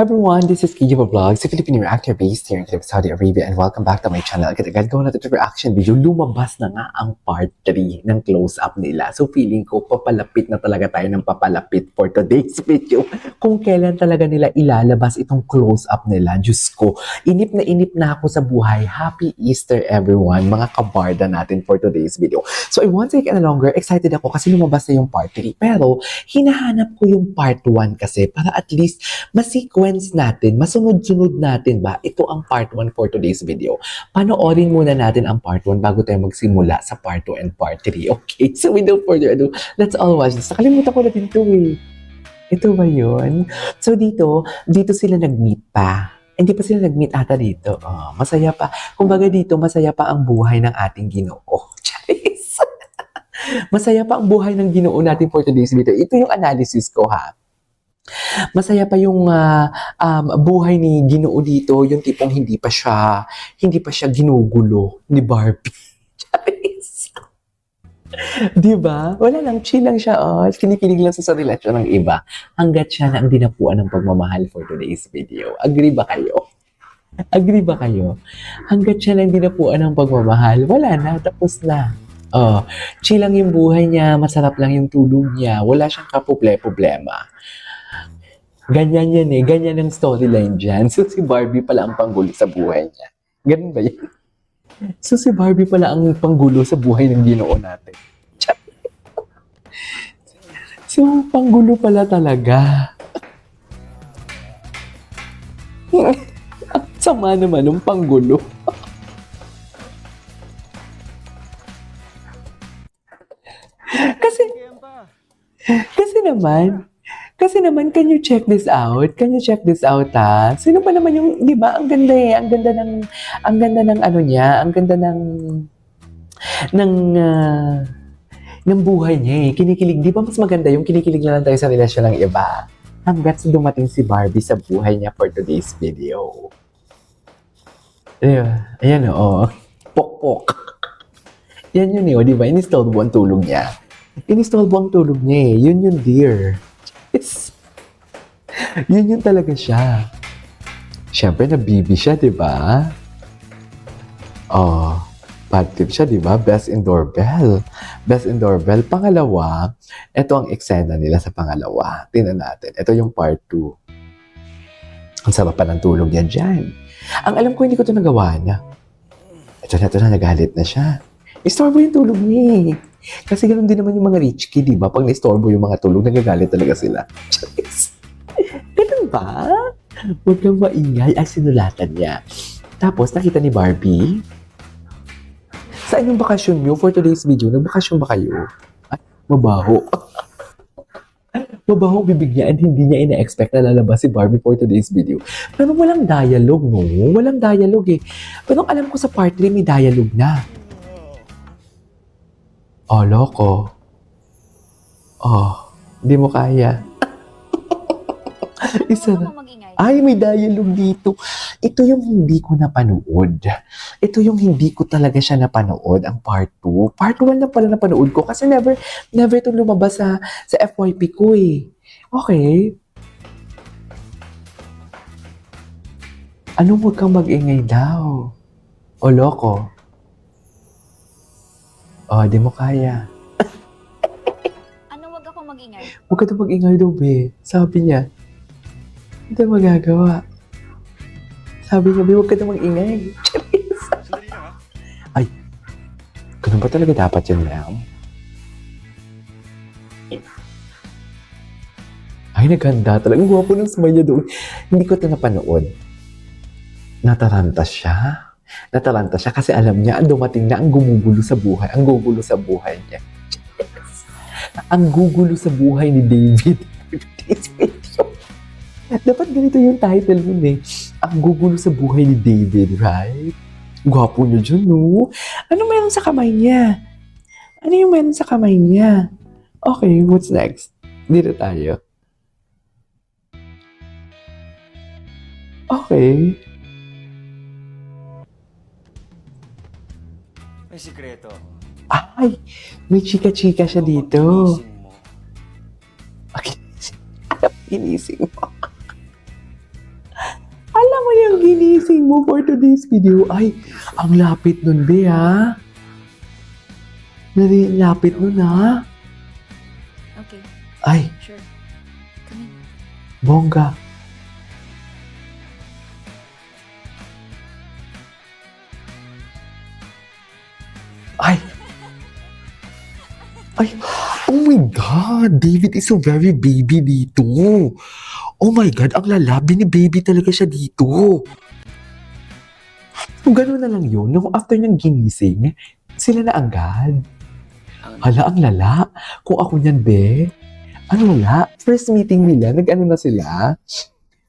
Hi everyone, this is Kiji Vlogs, a Filipino reactor based here in Saudi Arabia, and welcome back to my channel. Agad-agad gawa natin ito reaction video. Lumabas na nga ang part 3 ng close-up nila. So feeling ko, papalapit na talaga tayo ng papalapit for today's video. Kung kailan talaga nila ilalabas itong close-up nila. Diyos ko, inip na ako sa buhay. Happy Easter everyone, mga kabarda natin for today's video. So I won't take any longer. Excited ako kasi lumabas na yung part 3. Pero hinahanap ko yung part 1 kasi para at least ma-sequence natin, masunod-sunod natin ba, ito ang part 1 for today's video. Panoorin muna natin ang part 1 bago tayo magsimula sa part 2 and part 3. Okay, so without further ado, let's all watch this. Nakalimutan ko na din ito eh. Ito ba yun? So dito sila nag-meet pa. Hindi pa sila nag-meet ata dito. Oh, masaya pa. Kumbaga dito, masaya pa ang buhay ng ating Ginoo. Charis! Masaya pa ang buhay ng Ginoo natin for today's video. Ito yung analysis ko ha. Masaya pa yung buhay ni Ginoo dito, yung tipong hindi pa siya ginugulo ni Barbie. Charis. Diba? Wala lang, chill lang siya. Oh. Kinikilig lang sa relasyon ng iba. Hanggat siya na ang dinapuan ng pagmamahal for today's video. Agree ba kayo? Agree ba kayo? Hanggat siya na ang dinapuan ng pagmamahal, wala na, tapos na. Oh, chill lang yung buhay niya, masarap lang yung tulog niya, wala siyang kaproblema. Ganyan yan eh. Ganyan ang storyline dyan. So, si Barbie pala ang panggulo sa buhay niya. Ganun ba yan? So, si Barbie pala ang panggulo sa buhay ng Ginoo natin. So, panggulo pala talaga. Ang sama naman ng panggulo. Kasi naman, can you check this out? Can you check this out, ha? Sino pa naman yung, di ba? Ang ganda eh. Ang ganda ng ano niya. Ang ganda ng buhay niya eh. Kinikilig. Di ba mas maganda yung kinikilig na lang tayo sa relasyon ng iba? Hanggat dumating si Barbie sa buhay niya for today's video. Ayan o. Pok-pok. Yan yun eh. O, di ba? Inistolbo ang tulog niya. Inistolbo ang tulog niya eh. Yun yun, dear. Yes. Yun talaga siya. Siyempre, nabibi siya, di ba? Oh, bad tip siya, di ba? Best in doorbell. Best in doorbell. Pangalawa, ito ang eksena nila sa pangalawa. Tingnan natin. Ito yung part 2. Ang sarap pa ng tulog niya dyan. Ang alam ko, hindi ko ito nagawa na. Ito na, nagalit na siya. Istorbo yung tulog niya eh. Kasi ganoon din naman yung mga rich kid, di ba? Pag na-istorbo yung mga tulog, nagagalit talaga sila. Ganun ba? Huwag kang maingay. Ay, sinulatan niya. Tapos, nakita ni Barbie. Saan yung bakasyon niyo for today's video? Nagbakasyon ba kayo? Ay, mabaho. Mabaho bibig niya and hindi niya ina-expect na lalabas si Barbie for today's video. Pero walang dialogue, no? Walang dialogue eh. Pero alam ko sa part 3 may dialogue na. Oh, loko. Oh, hindi mo kaya. Isa na. Ay, may dialogue dito. Ito yung hindi ko napanood. Ito yung hindi ko talaga siya napanood, ang part 2. Part 1 na pala napanood ko kasi never itong lumabas sa FYP ko eh. Okay. Ano, huwag kang mag-ingay daw? O, loko. Oh, di mo kaya. Ano, wag ako mag-ingay? Huwag ka na mag-ingay daw, be. Sabi niya. Hindi magagawa. Sabi niya, be, huwag ka na mag-ingay. Ay, ganun ba talaga dapat yun, ma'am? Ay, naganda. Talagang gwapo ng smile niya doon. Hindi ko ito napanood. Nataranta siya kasi alam niya ang dumating na ang gumugulo sa buhay. Ang gugulo sa buhay niya. Yes. Ang gugulo sa buhay ni David. Dapat ganito yung title nun eh. Ang gugulo sa buhay ni David, right? Gwapo niya dyan, no? Ano meron sa kamay niya? Ano yung meron sa kamay niya? Okay, what's next? Dito tayo. Okay. May sikreto. Ay, may chika-chika siya dito. Okay. Ginising mo. gagawin mo for today's video? Ay, ang lapit nun, be, ha? Lapit nun, ha? Okay, Ay, sure. Come in. bongga. Ay! Ay! Oh my God! David is so very baby dito. Oh my God! Ang lalabi ni baby talaga siya dito. Kung gano'n na lang yun, nung after niyang ginising, sila na agad. Hala, ang lala. Kung ako niyan, be, ang lala. First meeting nila, nag-ano na sila?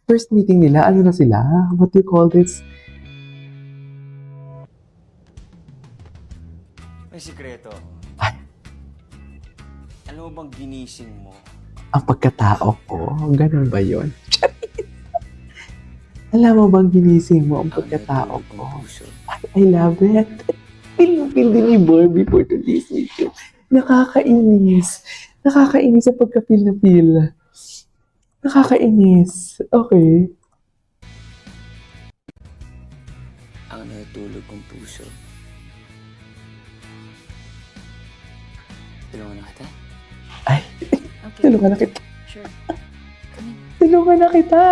First meeting nila, ano na sila? What do you call this? May sikreto. Ay. Alam mo bang ginising mo? Ang pagkatao ko. Ganun ba yun? Alam mo bang ginising mo ang pagkatao natulog ko? ng puso. I love it. Feel na feel din ni Barbie for today's video. Nakakainis. Nakakainis sa pagka-feel na feel. Nakakainis. Okay. Ang natulog kong puso. Tulungan na kita. Ay, Okay, tulungan na kita. sure. Come in. Tulungan na kita.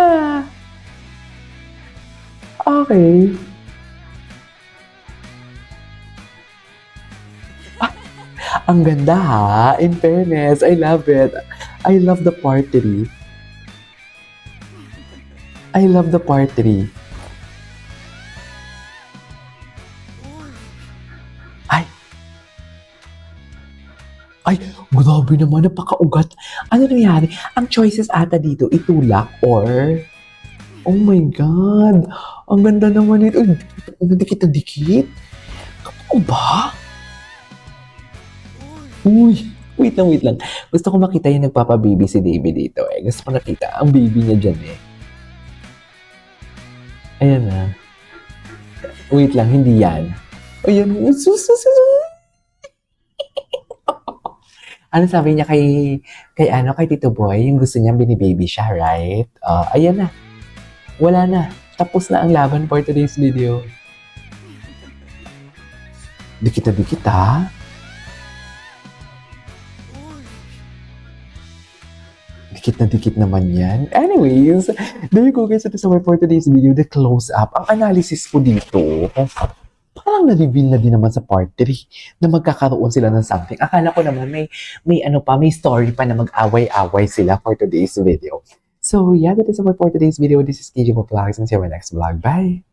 Okay. Ang ganda ha. In fairness, I love it. I love the part 3. I love the part 3. Ay! Ay, grabe naman, napakaugat. Ano nangyari? Ang choices ata dito, itulak or... Oh my God! Ang ganda naman ito. Uy, dikit na dikit. Kapag ba? Uy, wait lang. Gusto ko makita yung nagpapababy si David dito eh. Gusto ko nakita ang baby niya dyan eh. Ayan na. Wait lang, hindi yan. Ayan, ano sabi niya kay Tito Boy, yung gusto niya binibaby siya, right? Ayan na. Wala na. Tapos na ang laban for today's video. Dikit na dikit ha. Dikit na dikit naman yan. Anyways, there you go guys. Ito sa for today's video, the close-up. Ang analysis ko dito, parang na-reveal na din naman sa part 3 na magkakaroon sila ng something. Akala ko naman may story pa na mag-away-away sila for today's video. So yeah, that is all for today's video. This is KJ Vlogs and see you in my next vlog. Bye!